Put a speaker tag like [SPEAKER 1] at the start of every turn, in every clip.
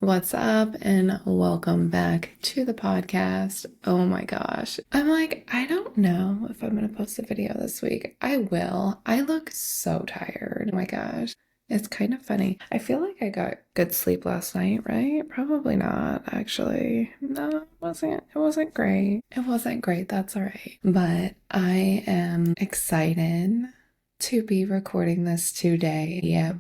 [SPEAKER 1] What's up, and welcome back to the podcast. Oh my gosh. I don't know if I'm going to post a video this week. I will. I look so tired. Oh my gosh. It's kind of funny. I feel like I got good sleep last night, right? Probably not, actually. No, it wasn't. It wasn't great. It wasn't great. That's all right. But I am excited to be recording this today. Yeah.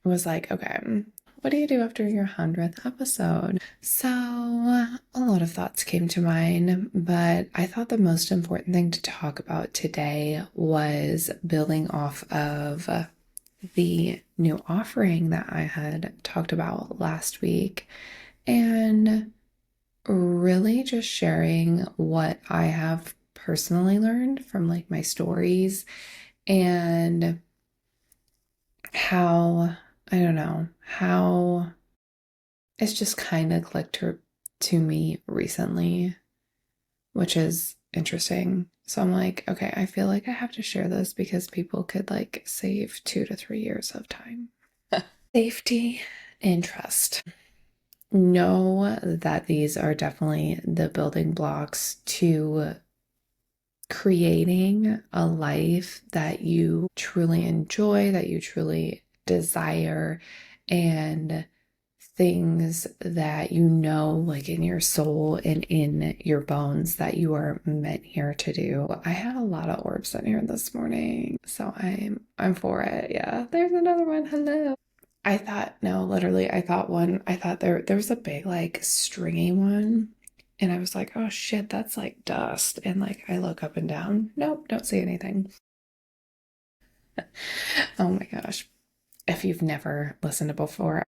[SPEAKER 1] I was like, okay, what do you do after your 100th episode? So, a lot of thoughts came to mind, but I thought the most important thing to talk about today was building off of the new offering that I had talked about last week and really just sharing what I have personally learned from like my stories and how, I don't know, how it's just kind of clicked to me recently, which is interesting. So I'm like, okay, I feel like I have to share this because people could like save 2 to 3 years of time. Safety and trust. Know that these are definitely the building blocks to creating a life that you truly enjoy, that you truly desire, and things that you know, like in your soul and in your bones, that you are meant here to do. I had a lot of orbs in here this morning, so I'm for it. Yeah, there's another one. Hello. I thought, no, literally, I thought there was a big, like, stringy one. And I was like, oh shit, that's like dust. And like, I look up and down. Nope, don't see anything. Oh my gosh. If you've never listened to before,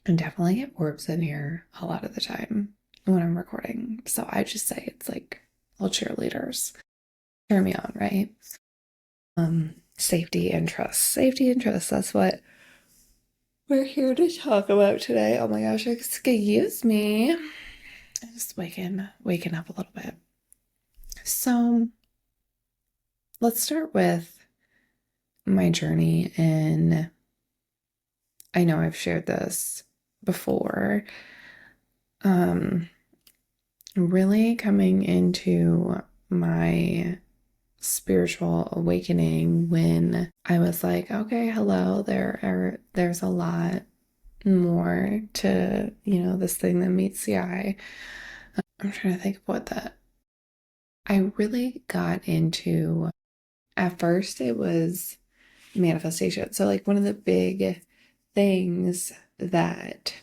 [SPEAKER 1] I definitely get orbs in here a lot of the time when I'm recording. So I just say it's like all cheerleaders. Cheer me on, right? Safety and trust. Safety and trust. That's what we're here to talk about today. Oh my gosh, excuse me. I'm just waking up a little bit. So let's start with my journey. And I know I've shared this before. Really coming into my spiritual awakening when I was like, okay, hello, there's a lot more to, this thing that meets the eye. I'm trying to think of what that I really got into. At first it was manifestation. So like one of the big things that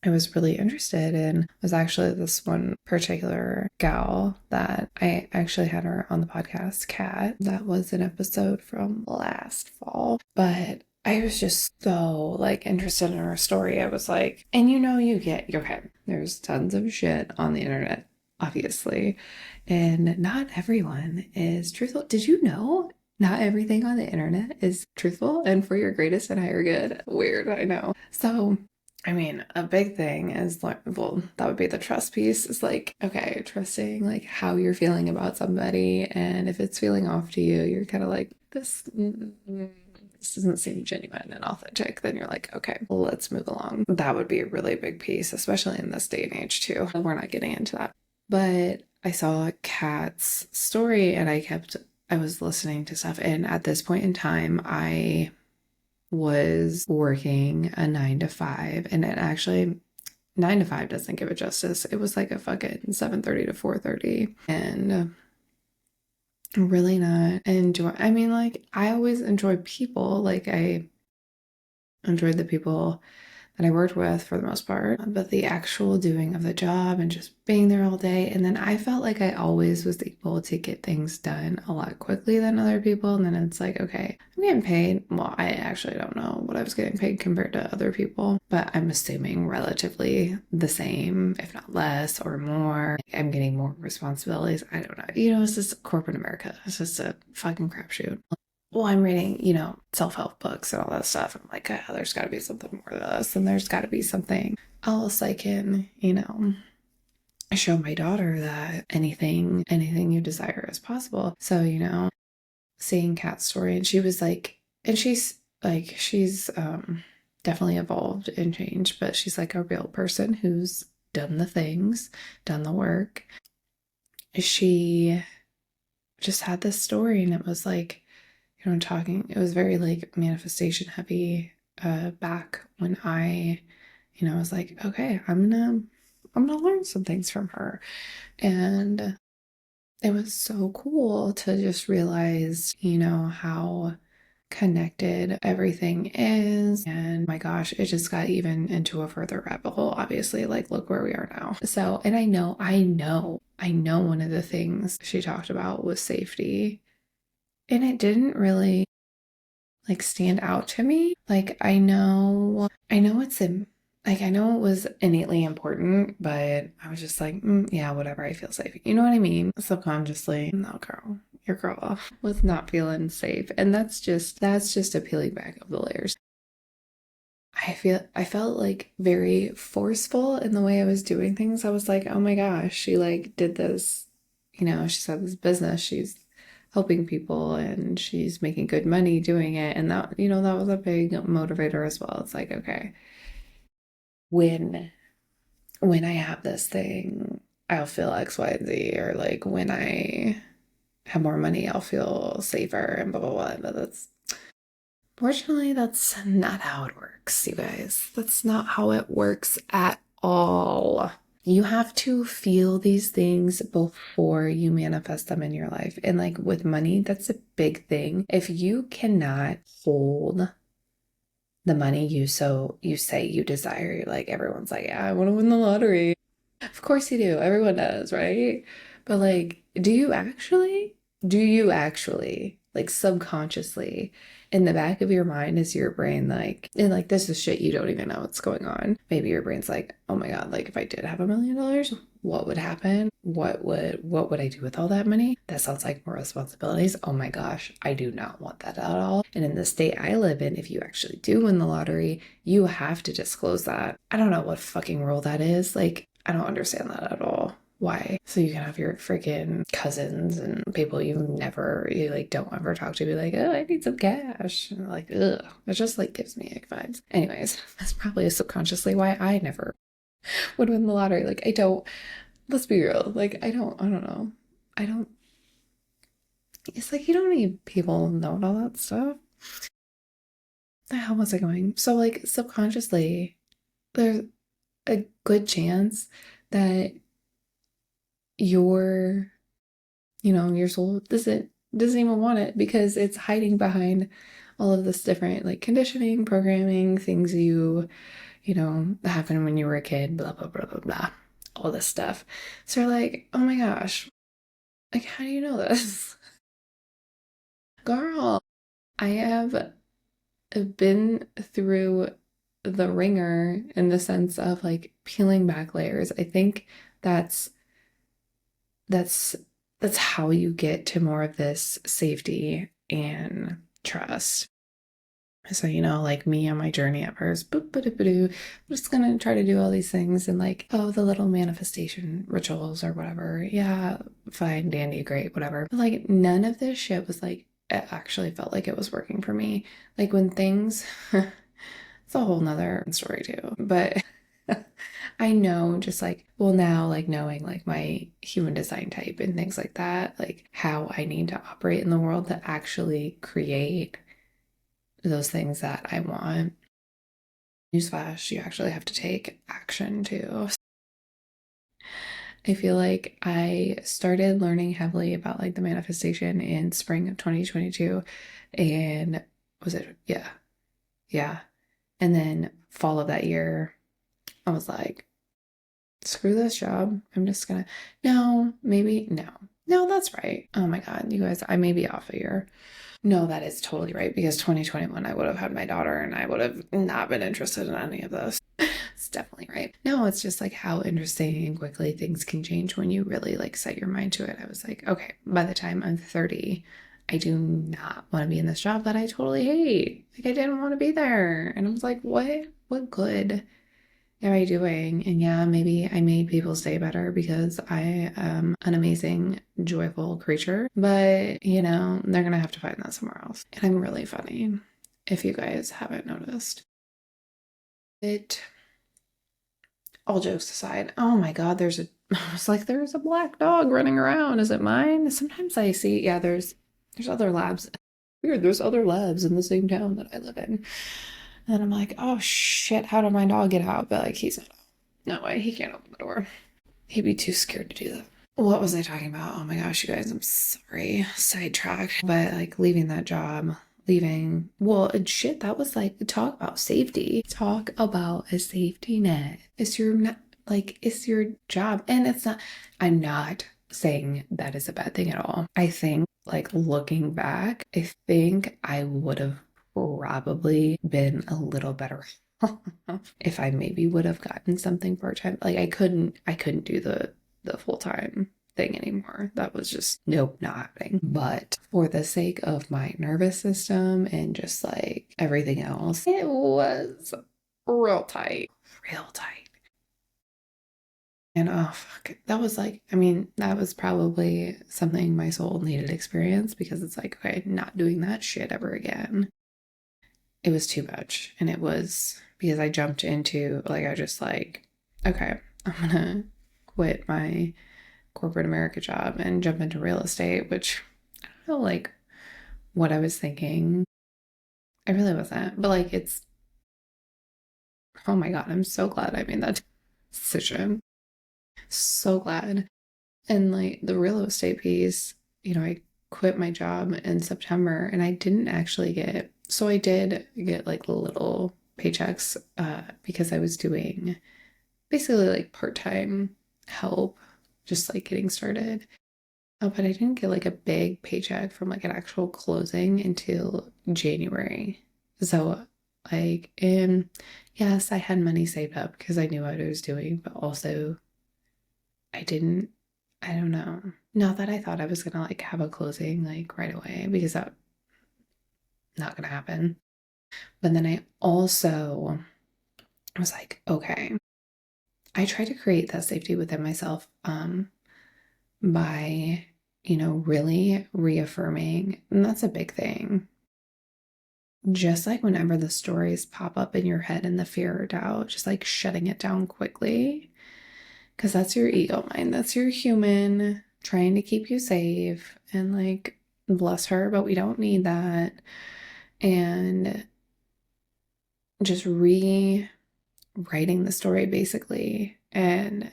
[SPEAKER 1] I was really interested in was actually this one particular gal that I actually had her on the podcast, Kat. That was an episode from last fall. But I was just so like interested in her story. I was like, and you get, okay, there's tons of shit on the internet, obviously, and not everyone is truthful. Did you know not everything on the internet is truthful and for your greatest and higher good? Weird, I know. So I mean, a big thing is like, well, that would be the trust piece. Is like, okay, trusting like how you're feeling about somebody, and if it's feeling off to you, you're kind of like, this doesn't seem genuine and authentic. Then you're like, okay, well, let's move along. That would be a really big piece, especially in this day and age too. We're not getting into that, but I saw Kat's story, and I was listening to stuff, and at this point in time, I was working a 9 to 5, and it actually 9 to 5 doesn't give it justice. It was like a fucking 7:30 to 4:30, and really not enjoy. I mean, like I always enjoy people. Like I enjoyed the people that I worked with for the most part, but the actual doing of the job and just being there all day. And then I felt like I always was able to get things done a lot quickly than other people. And then it's like, okay, I'm getting paid. Well, I actually don't know what I was getting paid compared to other people, but I'm assuming relatively the same, if not less or more. I'm getting more responsibilities. I don't know. It's just corporate America. It's just a fucking crapshoot. Well, I'm reading, self-help books and all that stuff. I'm like, oh, there's got to be something more to this, and there's got to be something else I can, show my daughter that anything you desire is possible. So, seeing Kat's story, and she was like, and she's like, she's definitely evolved and changed, but she's like a real person who's done the things, done the work. She just had this story, and it was like, talking, it was very like manifestation heavy back when I, was like, okay, I'm gonna learn some things from her. And it was so cool to just realize, how connected everything is. And my gosh, it just got even into a further rabbit hole, obviously. Like, look where we are now. So, and I know one of the things she talked about was safety. And it didn't really like stand out to me. Like, I know it's in, like, I know it was innately important, but I was just like, yeah, whatever, I feel safe. You know what I mean? Subconsciously, no, girl, your girl was not feeling safe. And that's just a peeling back of the layers. I felt like very forceful in the way I was doing things. I was like, oh my gosh, she like did this, she's had this business, she's helping people and she's making good money doing it. And that was a big motivator as well. It's like, okay, when when I have this thing, I'll feel X, Y, and Z, or like when I have more money, I'll feel safer and blah blah blah. But fortunately, that's not how it works, you guys. That's not how it works at all. You have to feel these things before you manifest them in your life. And like with money, that's a big thing. If you cannot hold the money you say you desire, like everyone's like, yeah, I want to win the lottery. Of course you do. Everyone does, right? But like, do you actually, like subconsciously in the back of your mind is your brain like, and like this is shit you don't even know what's going on. Maybe your brain's like, oh my God, like if I did have $1 million, what would happen? What would I do with all that money? That sounds like more responsibilities. Oh my gosh, I do not want that at all. And in the state I live in, if you actually do win the lottery, you have to disclose that. I don't know what fucking rule that is. Like, I don't understand that at all. Why? So you can have your freaking cousins and people you like don't ever talk to be like, oh, I need some cash. And like, ugh. It just like gives me ick vibes. Anyways, that's probably subconsciously why I never would win the lottery. Like, I don't, let's be real. Like, I don't know. I don't, it's like you don't need people knowing all that stuff. The hell was I going? So like subconsciously, there's a good chance that your your soul doesn't even want it because it's hiding behind all of this different like conditioning, programming, things that happened when you were a kid, blah blah blah blah blah, all this stuff. So you're like, oh my gosh, like how do you know this? Girl, I have been through the ringer in the sense of like peeling back layers. I think that's that's that's how you get to more of this safety and trust. So, like me on my journey at first, boop, boop, boop, I'm just gonna try to do all these things and like, oh, the little manifestation rituals or whatever. Yeah, fine, dandy, great, whatever. But like none of this shit was like, it actually felt like it was working for me. Like when things, it's a whole nother story too. But I know just like, well, now like knowing like my human design type and things like that, like how I need to operate in the world to actually create those things that I want. Newsflash, you actually have to take action too. I feel like I started learning heavily about like the manifestation in spring of 2022. And was it? Yeah. Yeah. And then fall of that year, I was like, screw this job. I'm just gonna, no, maybe, no. No, that's right. Oh my God, you guys, I may be off a year. No, that is totally right because 2021, I would have had my daughter and I would have not been interested in any of this. It's definitely right. No, it's just like how interesting and quickly things can change when you really like set your mind to it. I was like, okay, by the time I'm 30, I do not want to be in this job that I totally hate. Like I didn't want to be there. And I was like, what? What good am I doing? And yeah, maybe I made people stay better because I am an amazing, joyful creature. But, they're going to have to find that somewhere else. And I'm really funny if you guys haven't noticed. It, all jokes aside, oh my God, I was like, there's a black dog running around. Is it mine? Sometimes I see, yeah, there's other labs. Weird, there's other labs in the same town that I live in. And I'm like, oh shit, how did my dog get out? But like, he's not, no way, he can't open the door. He'd be too scared to do that. What was I talking about? Oh my gosh, you guys, I'm sorry. Sidetracked. But like leaving that job, well, and shit, that was like, talk about safety. Talk about a safety net. It's your job. And I'm not saying that is a bad thing at all. I think, like, looking back, I think I would have probably been a little better if I maybe would have gotten something part-time. Like, I couldn't do the full-time thing anymore. That was just, nope, not happening. But for the sake of my nervous system and just like everything else, it was real tight. Real tight. And oh fuck, that was like, I mean, that was probably something my soul needed to experience, because it's like, okay, not doing that shit ever again. It was too much. And it was because I jumped into, like, I just like, okay, I'm gonna quit my corporate America job and jump into real estate, which I don't know, like, what I was thinking. I really wasn't. But like, oh my God, I'm so glad I made that decision. So glad. And like the real estate piece, I quit my job in September, and I didn't actually I did get like little paychecks because I was doing basically like part-time help, just like getting started. Oh, but I didn't get like a big paycheck from like an actual closing until January. So like, and yes, I had money saved up because I knew what I was doing, but also I didn't, I don't know. Not that I thought I was gonna like have a closing like right away, because that not gonna happen. But then I also was like, okay, I try to create that safety within myself by, really reaffirming, and that's a big thing. Just like whenever the stories pop up in your head and the fear or doubt, just like shutting it down quickly. Because that's your ego mind. That's your human trying to keep you safe. And like, bless her, but we don't need that. And just rewriting the story basically. And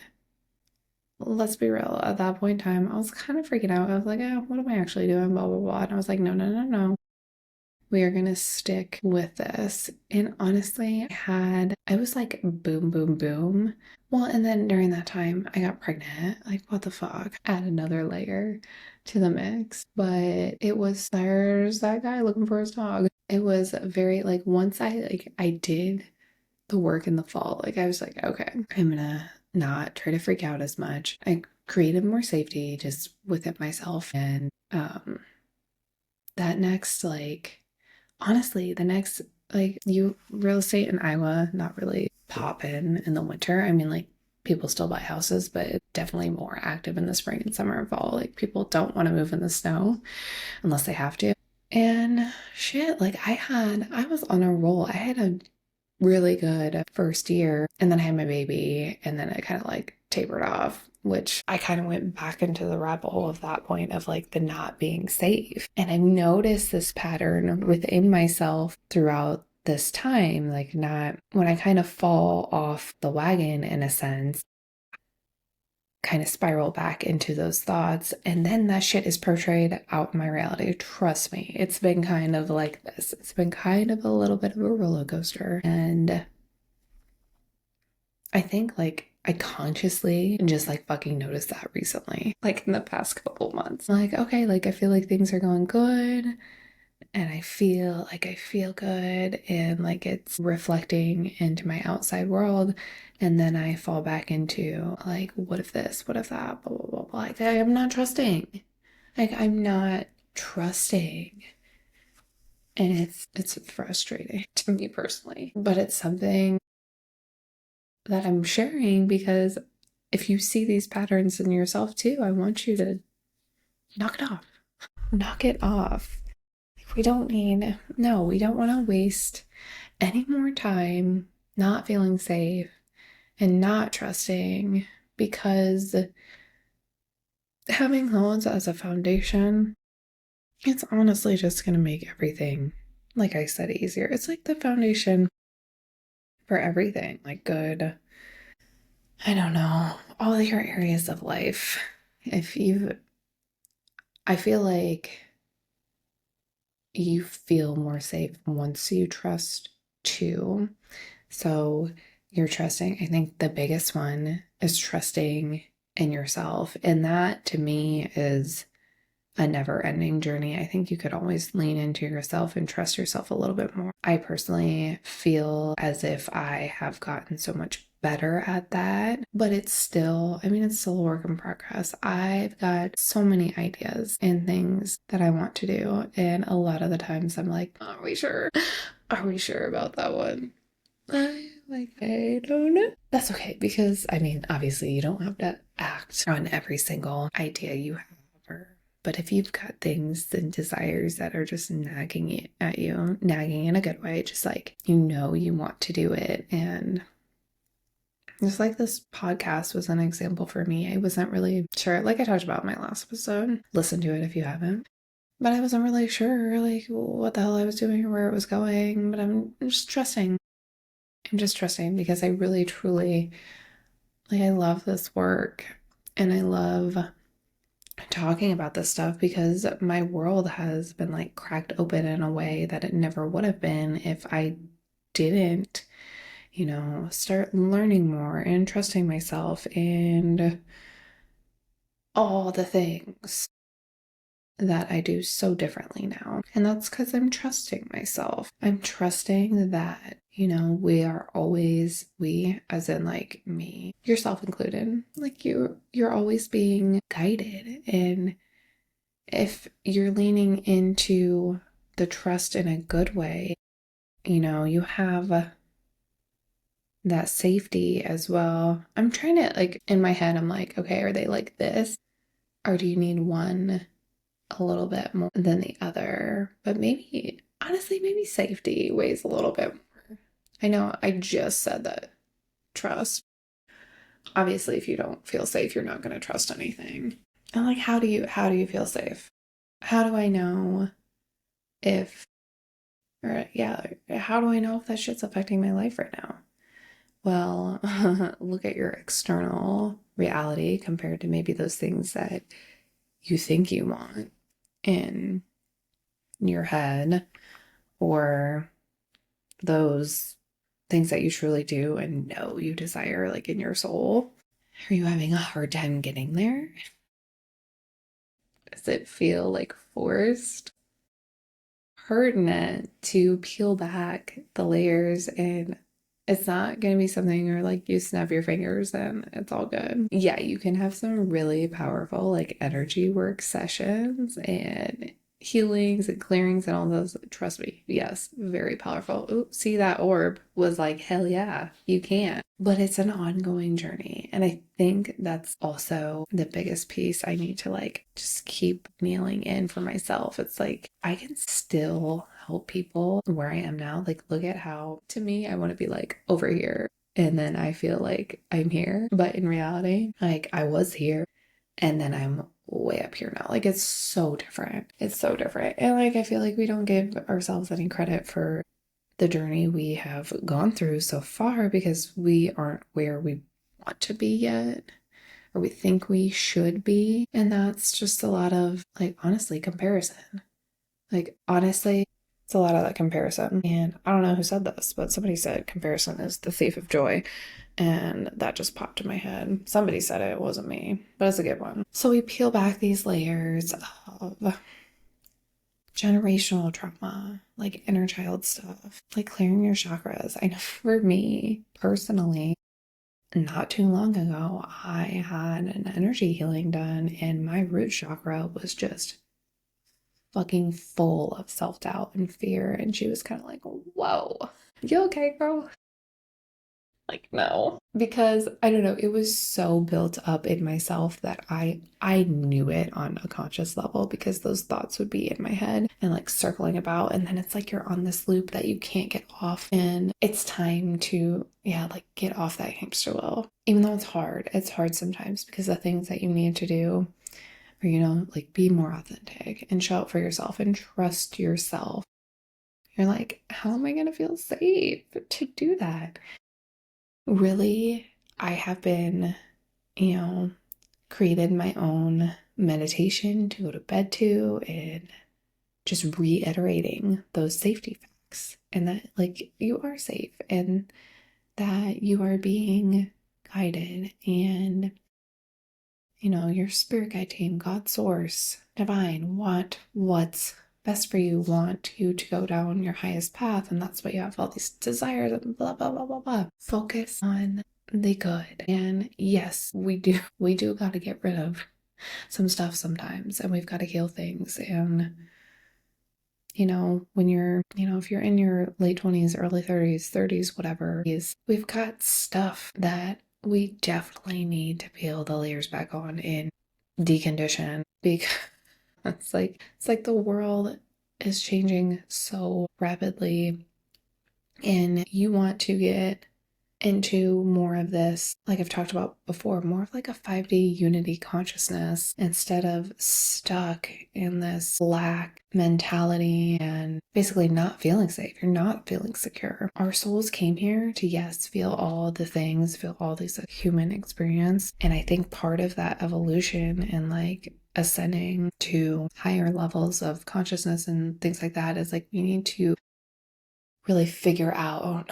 [SPEAKER 1] let's be real, at that point in time, I was kind of freaking out. I was like, oh, what am I actually doing? Blah, blah, blah. And I was like, no, no, no, no. We are going to stick with this. And honestly, I was like, boom, boom, boom. Well, and then during that time, I got pregnant. Like, what the fuck? Add another layer to the mix. But there's that guy looking for his dog. It was very, like, once I did the work in the fall, like, I was like, okay, I'm gonna not try to freak out as much. I created more safety just within myself. And that next, like, honestly, the next, like, real estate in Iowa, not really poppin' in the winter. I mean, like, people still buy houses, but it's definitely more active in the spring and summer and fall. Like, people don't want to move in the snow unless they have to. And shit, like, I was on a roll. I had a really good first year, and then I had my baby, and then it kind of like tapered off, which I kind of went back into the rabbit hole of that point of like the not being safe. And I've noticed this pattern within myself throughout this time, like, not when I kind of fall off the wagon in a sense, kind of spiral back into those thoughts, and then that shit is portrayed out in my reality. Trust me, it's been kind of like this. It's been kind of a little bit of a roller coaster. And I think like I consciously just like fucking noticed that recently, like in the past couple months. Like, okay, like I feel like things are going good, and I feel good, and like it's reflecting into my outside world. And then I fall back into like, what if this, what if that, blah, blah, blah, blah. Like, I am not trusting. Like, I'm not trusting. And it's frustrating to me personally. But it's something that I'm sharing because if you see these patterns in yourself too, I want you to knock it off. Knock it off. We don't want to waste any more time not feeling safe and not trusting, because having those as a foundation, it's honestly just going to make everything, like I said, easier. It's like the foundation for everything, like good, I don't know, all your areas of life. I feel like you feel more safe once you trust too. So you're trusting, I think the biggest one is trusting in yourself. And that to me is a never ending journey. I think you could always lean into yourself and trust yourself a little bit more. I personally feel as if I have gotten so much better at that, but it's still, it's still a work in progress. I've got so many ideas and things that I want to do. And a lot of the times I'm like, are we sure? Are we sure about that one? I don't know. That's okay, because obviously you don't have to act on every single idea you have, but if you've got things and desires that are just nagging at you, nagging in a good way, just like you want to do it. And just like this podcast was an example for me. I wasn't really sure, like I talked about in my last episode. Listen to it if you haven't. But I wasn't really sure like what the hell I was doing or where it was going. But I'm just trusting. I'm just trusting because I really truly, like, I love this work and I love talking about this stuff because my world has been like cracked open in a way that it never would have been if I didn't, start learning more and trusting myself and all the things that I do so differently now. And that's because I'm trusting myself. I'm trusting that, we are always, we as in like me, yourself included, like you're always being guided. And if you're leaning into the trust in a good way, you have that safety as well. I'm trying to, like, in my head, I'm like, okay, are they like this? Or do you need one a little bit more than the other? But maybe, honestly, maybe safety weighs a little bit more. I know I just said that trust. Obviously, if you don't feel safe, you're not going to trust anything. And like, how do you feel safe? How do I know if, or yeah, how do I know if that shit's affecting my life right now? Well, look at your external reality compared to maybe those things that you think you want in your head, or those things that you truly do and know you desire, like in your soul. Are you having a hard time getting there? Does it feel like forced? Pertinent to peel back the layers, and it's not going to be something where like you snap your fingers and it's all good. Yeah, you can have some really powerful like energy work sessions and healings and clearings and all those. Trust me, yes, very powerful. Ooh, see, that orb was like, hell yeah, you can. But it's an ongoing journey. And I think that's also the biggest piece I need to like just keep nailing in for myself. It's like I can still help people where I am now. Like, look at how, to me, I want to be like over here. And then I feel like I'm here. But in reality, like I was here and then I'm way up here now. Like it's so different. It's so different. And like I feel like we don't give ourselves any credit for the journey we have gone through so far because we aren't where we want to be yet, or we think we should be. And that's just a lot of, like, honestly, comparison. Like, honestly, it's a lot of that comparison. And I don't know who said this, but somebody said comparison is the thief of joy. And that just popped in my head. Somebody said it wasn't me, but it's a good one. So we peel back these layers of generational trauma, like inner child stuff, like clearing your chakras. I know for me personally, not too long ago, I had an energy healing done, and my root chakra was just fucking full of self-doubt and fear. And she was kind of like, whoa, you okay, girl? Like, no. because I don't know, it was so built up in myself that I knew it on a conscious level, because those thoughts would be in my head and like circling about, and then it's like you're on this loop that you can't get off, and it's time to like get off that hamster wheel. Even though it's hard sometimes, because the things that you need to do are, like, be more authentic and show up for yourself and trust yourself. You're like, how am I going to feel safe to do that? Really, I have been, created my own meditation to go to bed to, and just reiterating those safety facts, and that, like, you are safe and that you are being guided, and your spirit guide team, God, source, divine, want what's best for you, want you to go down your highest path, and that's why you have all these desires and blah blah blah blah blah. Focus on the good. And yes, we do got to get rid of some stuff sometimes, and we've got to heal things. And when you're, if you're in your late 20s, early 30s, whatever, we've got stuff that we definitely need to peel the layers back on and decondition, because it's like the world is changing so rapidly, and you want to get into more of this, like I've talked about before, more of like a 5D unity consciousness, instead of stuck in this lack mentality and basically not feeling safe. You're not feeling secure. Our souls came here to, yes, feel all the things, feel all these human experience. And I think part of that evolution and like ascending to higher levels of consciousness and things like that is like, you need to really figure out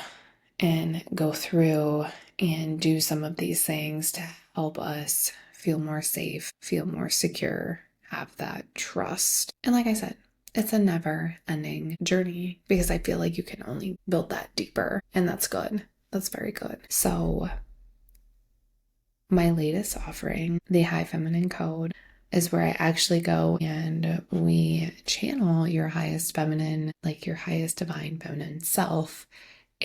[SPEAKER 1] and go through and do some of these things to help us feel more safe, feel more secure, have that trust. And like I said, it's a never ending journey, because I feel like you can only build that deeper, and that's good. That's very good. So my latest offering, the High Feminine Code, is where I actually go and we channel your highest feminine, like your highest divine feminine self,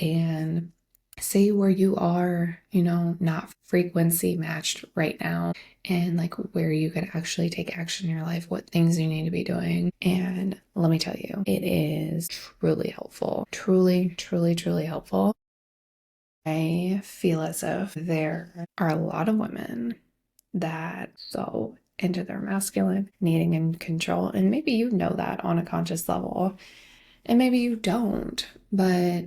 [SPEAKER 1] and see where you are, not frequency matched right now, and like where you could actually take action in your life, what things you need to be doing. And let me tell you, it is truly helpful. Truly, truly, truly helpful. I feel as if there are a lot of women that go into their masculine, needing in control, and maybe you know that on a conscious level, and maybe you don't, but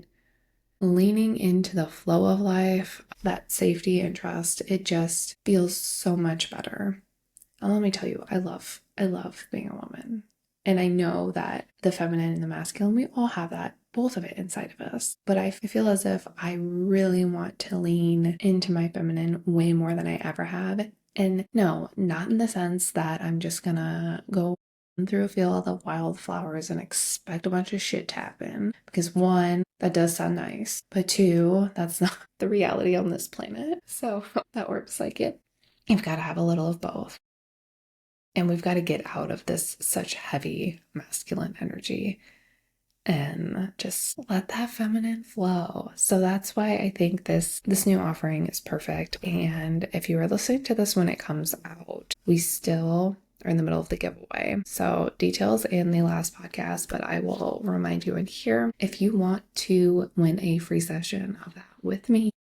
[SPEAKER 1] leaning into the flow of life, that safety and trust, it just feels so much better. And let me tell you, I love being a woman. And I know that the feminine and the masculine, we all have that, both of it inside of us. But I feel as if I really want to lean into my feminine way more than I ever have. And no, not in the sense that I'm just gonna go through a field of wildflowers and expect a bunch of shit to happen. Because one, that does sound nice. But two, that's not the reality on this planet. So that works like it. You've got to have a little of both. And we've got to get out of this such heavy masculine energy and just let that feminine flow. So that's why I think this new offering is perfect. And if you are listening to this when it comes out, we still are in the middle of the giveaway. So details in the last podcast, but I will remind you in here, if you want to win a free session of that with me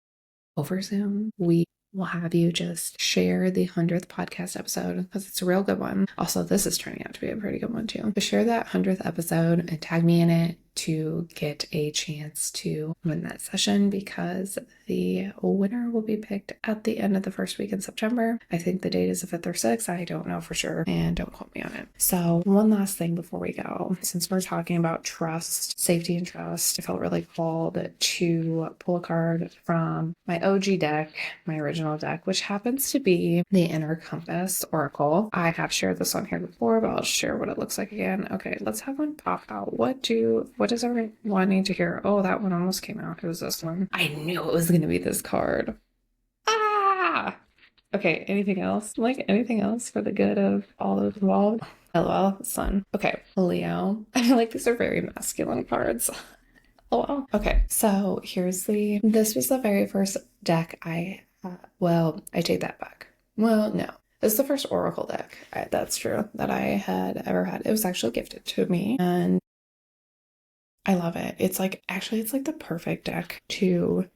[SPEAKER 1] over Zoom, we will have you just share the 100th podcast episode, because it's a real good one. Also, this is turning out to be a pretty good one too. But share that 100th episode and tag me in it to get a chance to win that session, because the winner will be picked at the end of the first week in September. I think the date is the 5th or 6th. I don't know for sure, and don't quote me on it. So one last thing before we go, since we're talking about trust, safety and trust, I felt really called to pull a card from my OG deck, my original deck, which happens to be the Inner Compass Oracle. I have shared this on here before, but I'll share what it looks like again. Okay, let's have one pop out. What does everyone need to hear? Oh, that one almost came out. It was this one. I knew it was going to be this card. Ah! Okay, anything else? Like anything else for the good of all those involved? LOL, son. Okay, Leo. I feel like these are very masculine cards. LOL. Okay, so this was the very first deck I take that back. Well, no. This is the first Oracle deck, that's true, that I had ever had. It was actually gifted to me, and I love it. It's like the perfect deck to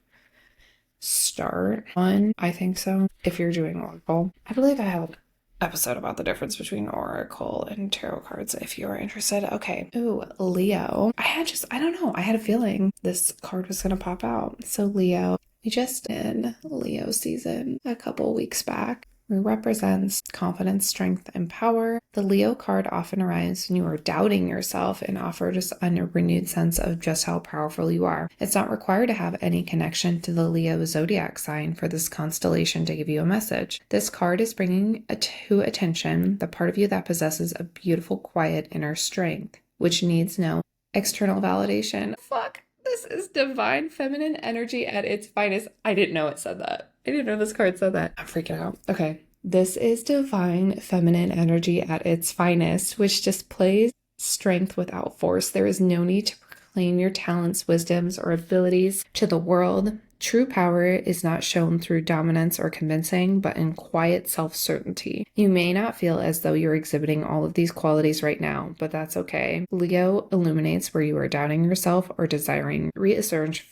[SPEAKER 1] start on. I think so. If you're doing Oracle, I believe I have an episode about the difference between Oracle and tarot cards if you are interested. Okay. Ooh, Leo. I don't know. I had a feeling this card was going to pop out. So Leo, we just did Leo season a couple weeks back. It represents confidence, strength, and power. The Leo card often arrives when you are doubting yourself and offers a renewed sense of just how powerful you are. It's not required to have any connection to the Leo zodiac sign for this constellation to give you a message. This card is bringing to attention the part of you that possesses a beautiful, quiet inner strength, which needs no external validation. Fuck. This is divine feminine energy at its finest. I didn't know it said that. I didn't know this card said that. I'm freaking out. Okay. This is divine feminine energy at its finest, which displays strength without force. There is no need to proclaim your talents, wisdoms, or abilities to the world. True power is not shown through dominance or convincing, but in quiet self-certainty. You may not feel as though you're exhibiting all of these qualities right now, but that's okay. Leo illuminates where you are doubting yourself or desiring reassurance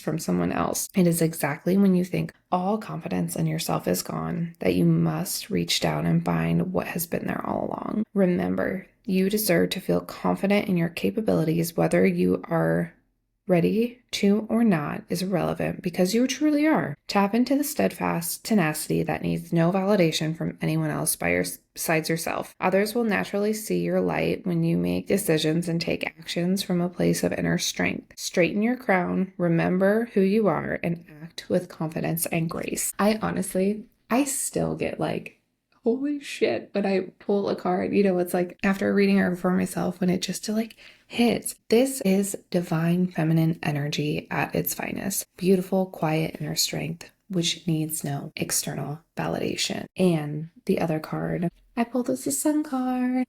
[SPEAKER 1] from someone else. It is exactly when you think all confidence in yourself is gone that you must reach down and find what has been there all along. Remember, you deserve to feel confident in your capabilities, whether you are ready to or not is irrelevant because you truly are. Tap into the steadfast tenacity that needs no validation from anyone else besides yourself. Others will naturally see your light when you make decisions and take actions from a place of inner strength. Straighten your crown, remember who you are, and act with confidence and grace. I still get holy shit, when I pull a card, it's like after reading it for myself, when it just hits. This is divine feminine energy at its finest. Beautiful, quiet inner strength, which needs no external validation. And the other card, I pulled is the Sun card.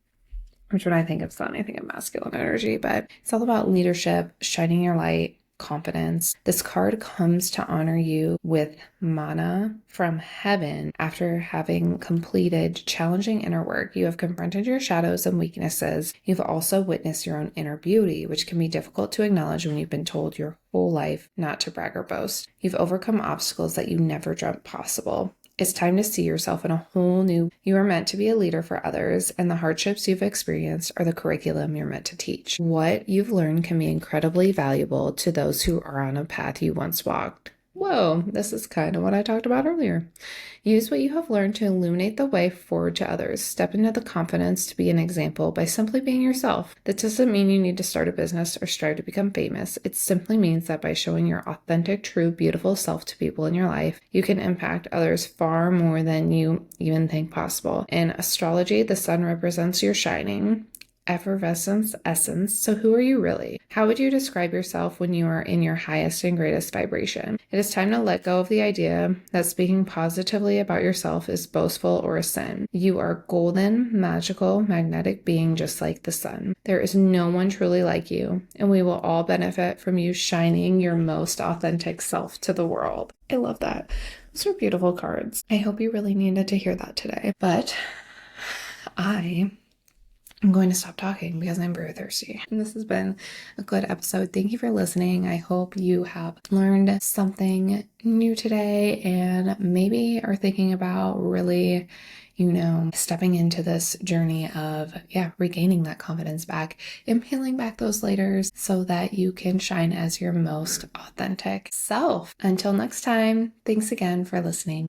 [SPEAKER 1] Which when I think of sun, I think of masculine energy, but it's all about leadership, shining your light, confidence. This card comes to honor you with mana from heaven. After having completed challenging inner work, you have confronted your shadows and weaknesses. You've also witnessed your own inner beauty, which can be difficult to acknowledge when you've been told your whole life not to brag or boast. You've overcome obstacles that you never dreamt possible. It's time to see yourself in a whole new. You are meant to be a leader for others, and the hardships you've experienced are the curriculum you're meant to teach. What you've learned can be incredibly valuable to those who are on a path you once walked. Whoa, this is kind of what I talked about earlier. Use what you have learned to illuminate the way forward to others. Step into the confidence to be an example by simply being yourself. That doesn't mean you need to start a business or strive to become famous. It simply means that by showing your authentic, true, beautiful self to people in your life, you can impact others far more than you even think possible. In astrology, the sun represents your shining effervescence essence. So who are you really? How would you describe yourself when you are in your highest and greatest vibration? It is time to let go of the idea that speaking positively about yourself is boastful or a sin. You are golden, magical, magnetic being just like the sun. There is no one truly like you, and we will all benefit from you shining your most authentic self to the world. I love that. Those are beautiful cards. I hope you really needed to hear that today. But I'm going to stop talking because I'm very thirsty. And this has been a good episode. Thank you for listening. I hope you have learned something new today and maybe are thinking about really, stepping into this journey of, regaining that confidence back and peeling back those layers so that you can shine as your most authentic self. Until next time, thanks again for listening.